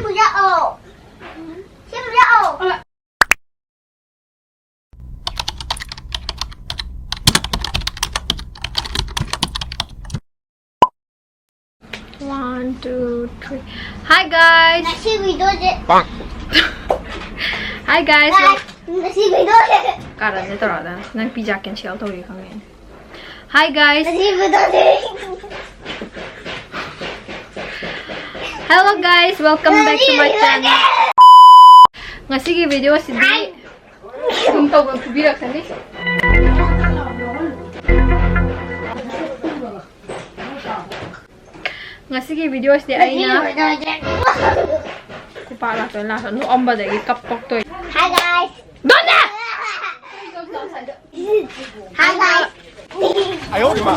不要哦，先不要哦。One, two, three. Hi guys. Nasi video je. Hi guys. Nasi video je. Cara ni terada. Nang pizza cancel tau ye kami. Hi guys. Nasi video je. Hello guys, welcome back to my channel. Ngasi ki video si di. Kung tau ba kubirak sani. Ngasi ki video si ay na. Kupala to la no amba de kapok to. Hi guys. Dona. Hi guys. 哎呦我的妈！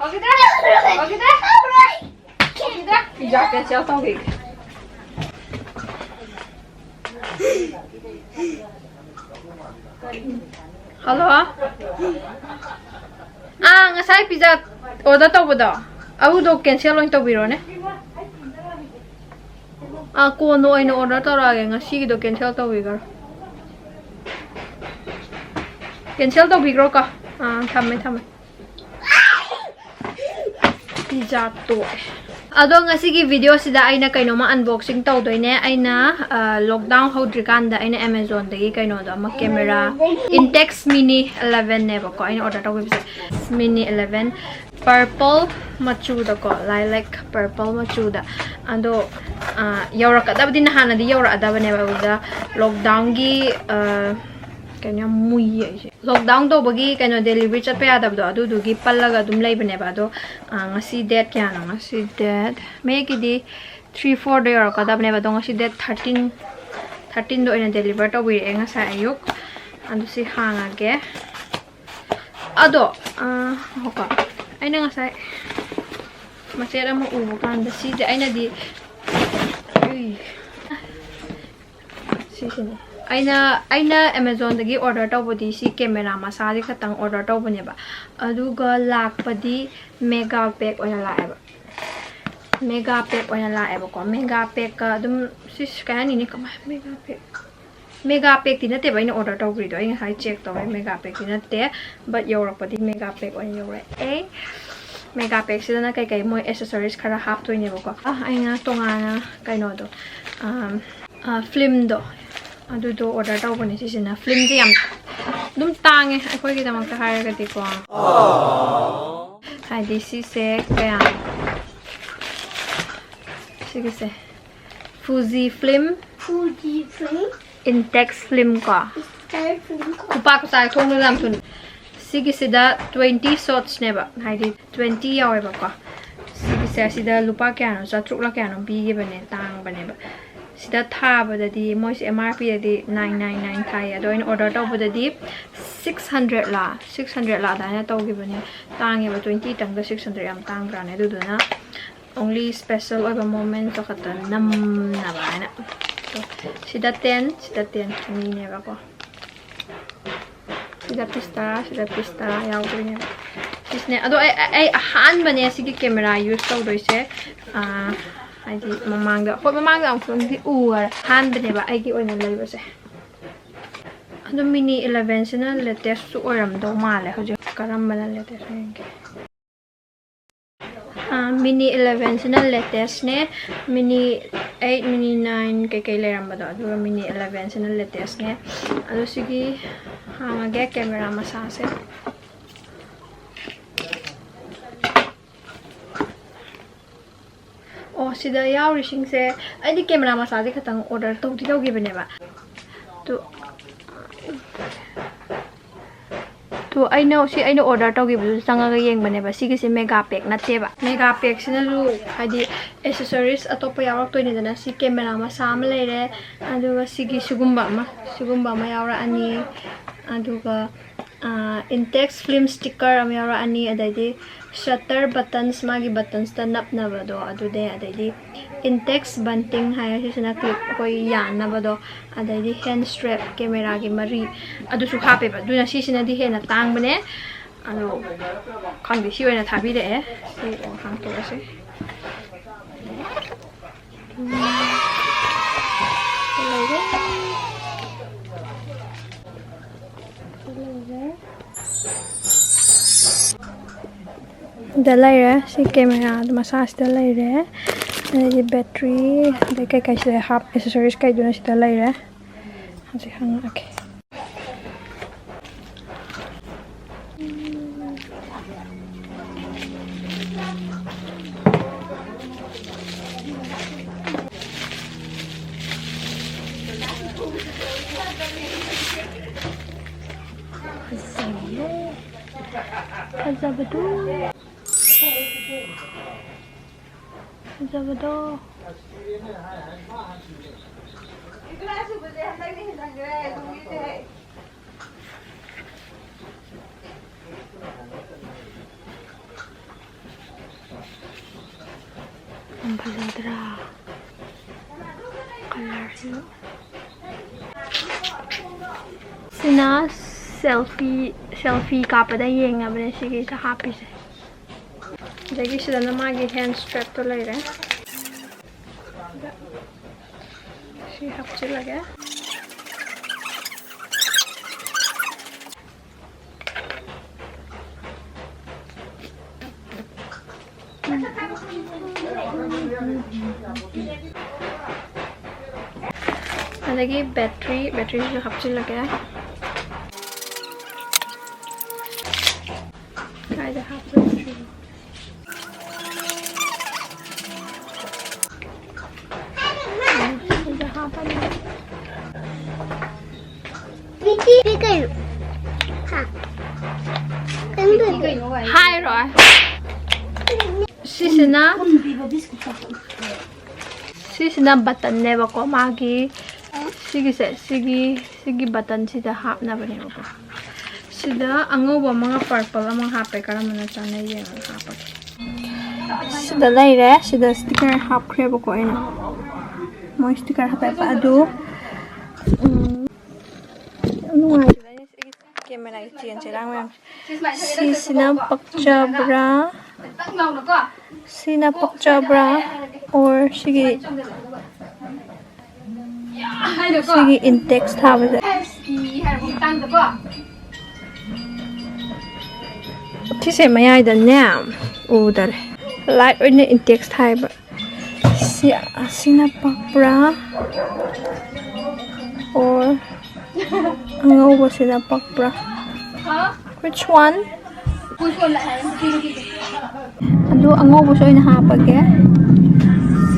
Okay dah. Pizza cancel tau ye. Hello. Ngasai pizza order tau bodo. Abu do cancel loin tau biro ne. Ko no aina order tau ra ge ngasi do cancel tau bigar. Cancel tau bigro ka. Thame. Pizza to. Ado ngasi ki video sida aina kaino ma unboxing tau doine aina lockdown hodrikanda aina Amazon dagi kaino da ma camera INSTAX MINI 11 ne ba ko aina order tau website MINI 11 purple machu da ko lilac purple machu da ado yaura ka da din hana di yaura da bane ba da lockdown gi kanya muyi lockdown to bagi kanya delivery chat pa yada do adu gi pallaga dum lay bane ba do ngasi date kya na ngasi date me ki di 3-4 day or kada bane ba do ngasi date 13 do ina deliver to wi ngasa ayuk adu si hanga ge ado hoka aina ngasa masera mo ubo kan da si aina di si aina Amazon dagi order tau bodi si camera masari khatang order tau bane ba aduga lakpadi mega pack oina lae ba mega pack ko mega pack ka dum sis kani ni kama mega pack ti nate ba ina order tau gri do ina sai check to mega pack ti nate but yorakpadi mega pack oina yore mega pack sida na kai moi accessories khara hap to ni ba ko aina tonga kaino do film do adu do order tau bani si sina film ji am dum tange akoi gi damang ta hire ga ti ko hai di si se kaya sige se Fuji film INSTAX film ka kupa ko sai thong lam thun sige se da 20 shots ne ba hai di 20 yawe ba ka sige se sida lupa kya no sa truk la kya no bi ge bane tang bane ba sida thaba da di moi MRP da di 999 thai ado in order to da di 600 la da na to gi bane tangi ba 20 tang da 600 yam tang gra ne du na only special over moment to khata nam na ba na sida 10 ni ne ba ko sida pista yaw ko ne isne ado ai han bane sigi camera use to do se ai di mamang da ang phone di uar han bane ba ai gi oina lay ba se ado mini 11 sina latest su oram do male hoje karam bana latest ne mini 11 sina latest ne mini 8 mini 9 kai leram ba do mini 11 sina latest ne ado sigi hanga ge camera masa se sida yaw rishing se ai di camera masadi khatang order to di gi bane ba to I know order to gi bu sanga ga yeng bane ba sigi se mega pack na te ba mega pack sina lu hadi accessories atopa yawrak to ni dana si camera ma sam leire aduga sigi sugumba ma yawra ani aduga INSTAX film sticker am yawra ani adaidi shutter buttons magi buttons ta nap na ba do adude adaidi INSTAX bunting haya sina clip ko yan na ba do adaidi hand strap camera gi mari adu su hape ba duna si sina di he na tang bane ꯑꯗꯣ ꯈꯪꯗꯦ ꯁꯤ ꯑꯣꯏꯅ ꯊꯥꯕꯤꯔꯛꯑꯦ ꯁꯤ ꯍꯥꯡꯇꯣꯛꯑꯁꯤ ꯁꯤꯗ ꯂꯩꯔꯦ ꯁꯤ camera ꯃꯁꯥꯁꯤꯗ ꯂꯩꯔꯦ ꯑꯗꯩꯗꯤ ꯕꯦꯇ꯭ꯔꯤ ꯑꯗꯩ ꯀꯩꯀꯩ ꯁꯤꯗ ꯍꯥꯞ ꯑꯦꯁꯦꯁꯔꯤꯁ ꯀꯩꯗꯨꯅ ꯁꯤꯗ ꯂꯩꯔꯦ ꯍꯧꯖꯤꯛ ꯍꯪꯉꯛꯑꯒꯦ फजबदो फजबदो फजदरा कलर सिना सेल्फी कापदा येंगबने सिगी ता हापिसे जगी सिदना मागी हैंड स्ट्रैप तो लेरे सी हपचे लगे अदगी बैटरी जो हपचे लगे Try to have the tree. Hi, Roy. Sisina button never ko magi. Sigi button sida hap na bani ko. Sida angoba mga purple amang hape karamana chana yang hapak. Sida laire sida sticker hap krebo ko ina. Mo sticker hape pa adu. Ano nga camera itian silang mem. Sina pakchabra or sige in text have it. This maya da nam udar light in text type sina pakbra or angoba sina pakbra which one adu angoba so ina hapage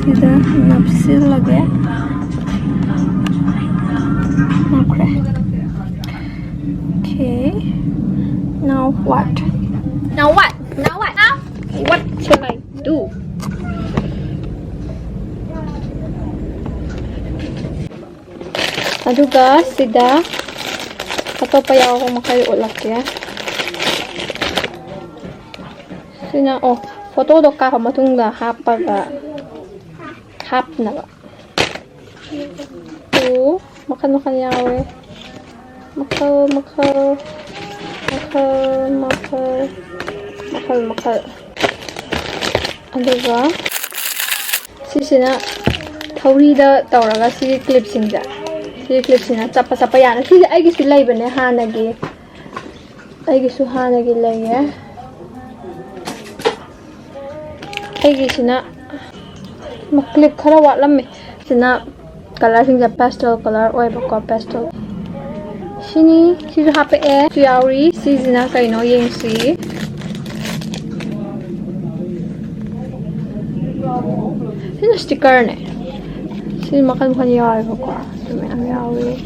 sida napsil lage okay now what what shall I do? Aduga sida ato pa yaw ko makaiulak ya. Sina photo do ka ko matungda hapaga hap na ba. Makan yawe. Makal. Aduga sisina thawrida tawraga si clip singda. Si clip sina chapa yana. Si aigi su lay bane hanagi. Aigi su hanagi laye. Aigi sina clip khara watlamme. Sina color singda pastel color oy ba ko pastel. Sini si hape su yauri si sina kaino yengsi. Sino sticker ne? Sino makan yawi ko. Sino yawi.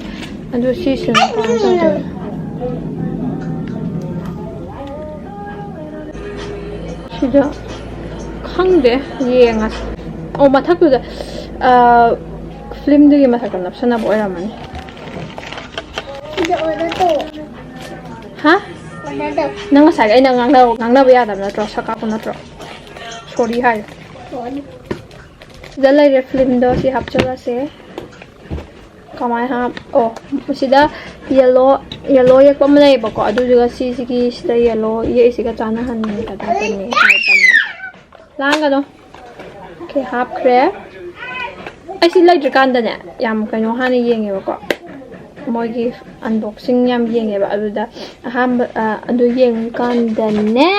Ando season ko ando. Sida khangde yengas. Mathak tu da film de mathak napsana bo ramani. Sida order to. Ha? Order to. Nang sa ay nangna ba yada na tro saka ko na tro. Sorry hai. Sida lai film do si hapchala se kamai hap sida yellow yellow yak pa malay ba ko adu juga sigi sida yellow ye isiga chana han ka da ni hai pan lang ga do okay half crab ai si lai kan da ne yam ka no han yeng e ba ko mogi unboxing yam yeng e ba adu da ham adu yeng kan da ne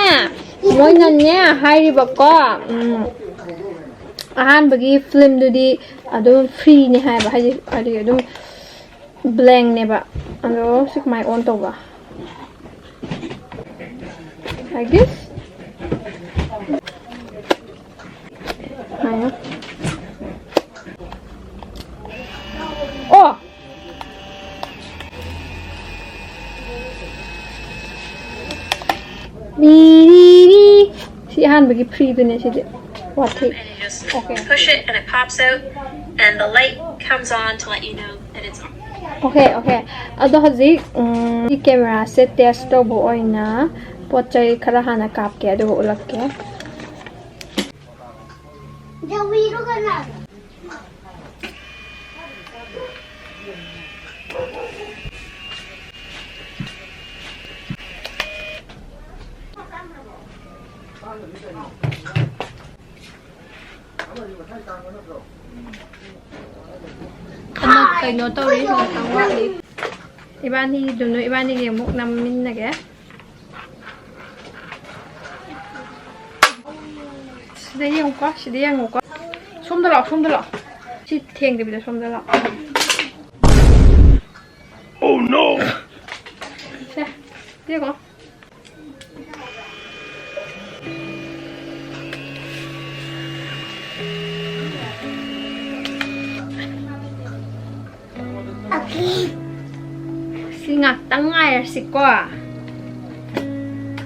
moi na ne hai ri ba ko ahan bagi film du di adu free ni hai ba hai adu blank ne ba ado sik my own to ba like this ayo oh ni si han bagi free du ne si what take okay push it and it pops out and the light comes on to let you know that it's on. Okay, okay. Ado haji camera set test to bo oina pochai khara hana kap ke ado ulak ke. Jawi ro kana. Kay no to ri mo tang wa li. Iban ni dun iban ni muk nam min na ke. Sida yang ko. Som da la. Chi theng de bi da som da la. Oh no! Se. Dia ko. Singa tangay si ko.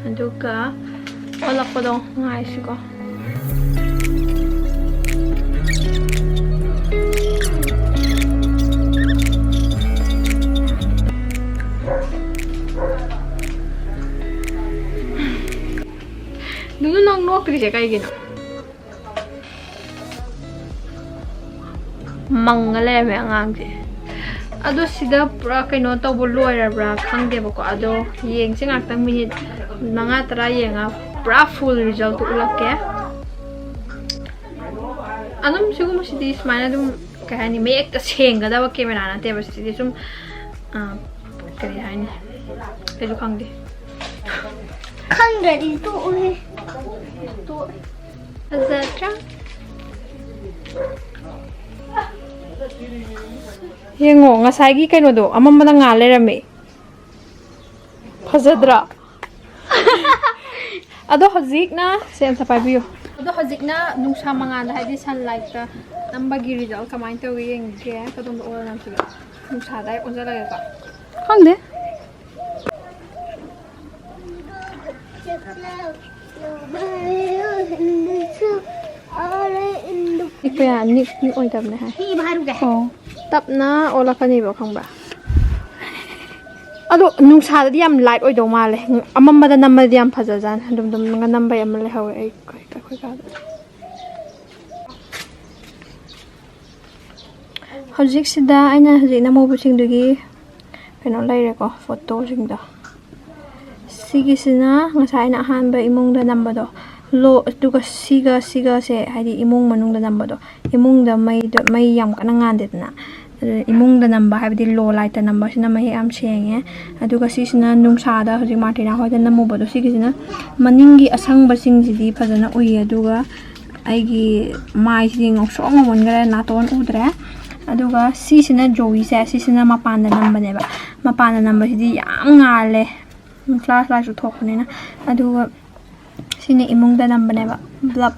Aduga wala ko dong ngay si ko. Dulu nang no kri siya kay gino. Mangale me ang ado sida pra kaino to boloira bra khangde ba ko ado yeng sing aktang minute manga tra yenga pra full result ulake anam sigum sidi smana dum kahani me ek ta senga da ba camera na te ba sidi sum kari hani peju khangde Khangde di tu oi. Tu. azatra Yengo ngasai gi kaino do amamma nga lerame phajadra ado hojik na sen sa pabiyo ado hojik na nungsa manga na hadi sunlight ka nambagi result kamai to yeng ge kadong do nam siga nungsa dai onja lage ka khangde ikya ni oi tab na ha Hi baru ga. oh tap na ola kani ba khang ba ado nungsa da yam light oi do ma le amamma da namma yam phaja jan dum nga namba yam le hawe ai kai ka hojik sida aina hojik na mo bu sing dugi peno lai re ko photo sing da sigi sina ngasai na han ba imong da namba do lo tuga siga se hadi imong manung da namba do imong da mai yam kana ngande na imong da namba habdi lo light da namba sina mai am senge aduga sisina nungsa da hoji martina hoida namu bodo sigisina maningi asang basing jidi phajana ui aduga aigi mai sing oksong mon gare na ton udre aduga sisina jowi se sisina mapan da namba ne ba mapan da namba sidi yam ngale flash light su thokne na aduga sini imong da namba ne ba blab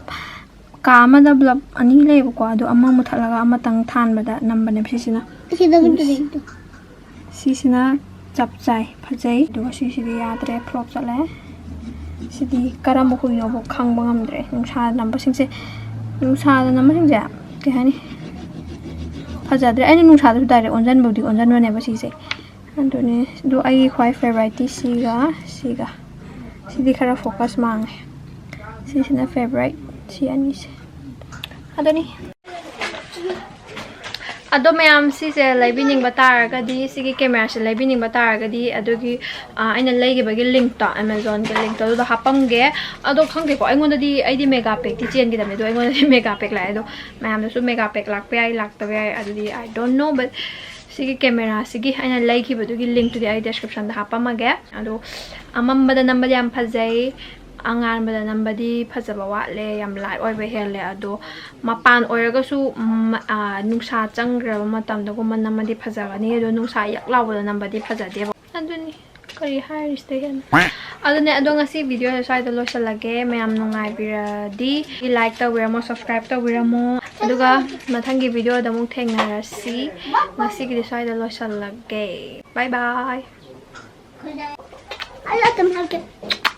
kama da blab ani le ko adu amma muthalaga amma tang than ba da namba ne sisina Sida guntu di tu. sisina chap chai phajai du sisi yadre flop chale sidi karam khu yo bo khang bangam dre nungsa namba singse nungsa da namba singja ke hani phajadre ai nungsa da direct onjan bodi onjan ne ba sise andone do ai khwai favorite siga sidi khara focus mang sisina favorite si ani se adoni ꯑꯗꯣ ꯃꯌꯥꯝ ꯁꯤꯁꯦ ꯂꯩꯕꯤꯅꯤꯡꯕ ꯇꯥꯔꯒꯗꯤ ꯁꯤꯒꯤ ꯀꯦꯃꯦꯔꯥꯁꯦ ꯂꯩꯕꯤꯅꯤꯡꯕ ꯇꯥꯔꯒꯗꯤ ꯑꯗꯨꯒꯤ ꯑꯩꯅ ꯂꯩꯈꯤꯕꯒꯤ ꯂꯤꯡꯛꯇꯣ ꯑꯦꯃꯥꯖꯣꯟꯒꯤ ꯂꯤꯡꯛꯇꯣ ꯑꯗꯨꯗ ꯍꯥꯞꯄꯝꯒꯦ ꯑꯗꯣ ꯈꯪꯗꯦꯀꯣ ꯑꯩꯗꯤ ꯃꯦꯒꯥ ꯄꯦꯛꯇꯤ ꯆꯦꯟꯈꯤꯗꯕꯅꯦ ꯑꯗꯣ ꯑꯩꯉꯣꯟꯗꯗꯤ ꯃꯦꯒꯥ ꯄꯦꯛ ꯂꯥꯛꯑꯦ ꯑꯗꯣ ꯃꯌꯥꯝꯗꯁꯨ ꯃꯦꯒꯥ ꯄꯦꯛ ꯂꯥꯛꯄ ꯌꯥꯏ ꯂꯥꯛꯇꯕ ꯌꯥꯏ ꯑꯗꯨꯗꯤ ꯑꯥꯏ ꯗꯣꯟ ꯅꯣ ꯕꯠ ꯁꯤꯒꯤ ꯀꯦꯃꯦꯔꯥꯁꯤꯒꯤ ꯑꯩꯅ ꯂꯩꯈꯤꯕꯗꯨꯒꯤ ꯂꯤꯡꯛꯇꯨꯗꯤ ꯑꯩ ꯗꯦꯁꯀ꯭ꯔꯤꯞꯁꯟꯗ ꯍꯥꯞꯄꯝꯃꯒꯦ ꯑꯗꯣ ꯑꯃꯝꯕꯗ ꯅꯝꯕꯗꯤ ꯌꯥꯝ ꯐꯖꯩ ꯑꯉꯥꯟꯕꯗ ꯅꯝꯕꯗꯤ ꯐꯖꯕ ꯋꯥꯠꯂꯦ ꯌꯥꯝ ꯂꯥꯏꯠ ꯑꯣꯏꯕ ꯍꯦꯜꯂꯦ ꯑꯗꯣ ꯃꯄꯥꯟ ꯑꯣꯏꯔꯒꯁꯨ ꯅꯨꯡꯁꯥ ꯆꯪꯈ꯭ꯔꯕ ꯃꯇꯝꯗꯒꯨꯝꯕ ꯅꯝꯃꯗꯤ ꯐꯖꯒꯅꯤ ꯑꯗꯣ ꯅꯨꯡꯁꯥ ꯌꯛ ꯂꯥꯎꯕꯗ ꯅꯝꯕꯗꯤ ꯐꯖꯗꯦꯕ ꯑꯗꯨꯅꯤ ꯀꯔꯤ ꯍꯥꯏꯔꯤꯁꯤꯗ ꯍꯦꯟꯅ ꯑꯗꯨꯅꯦ ꯑꯗꯣ ꯉꯁꯤ ꯚꯤꯗꯤꯑꯣꯁꯦ ꯁ꯭ꯋꯥꯏꯗ ꯂꯣꯏꯁꯤꯜꯂꯒꯦ ꯃꯌꯥꯝ ꯅꯨꯡꯉꯥꯏꯕꯤꯔꯗꯤ ꯂꯥꯏꯛ ꯇꯧꯕꯤꯔꯝꯃꯣ ꯁꯕꯁꯀ꯭ꯔꯥꯏꯕ ꯇꯧꯕꯤꯔꯝꯃꯣ ꯑꯗꯨꯒ ꯃꯊꯪꯒꯤ ꯚꯤꯗꯤꯑꯣꯗ ꯑꯃꯨꯛ ꯊꯦꯡꯅꯔꯁꯤꯉꯁꯤꯒꯤꯗꯤ ꯁ꯭ꯋꯥꯏꯗ ꯂꯣꯏꯁꯤꯜꯂꯒꯦ ꯕꯥꯏ ꯕꯥꯏ I let them have it.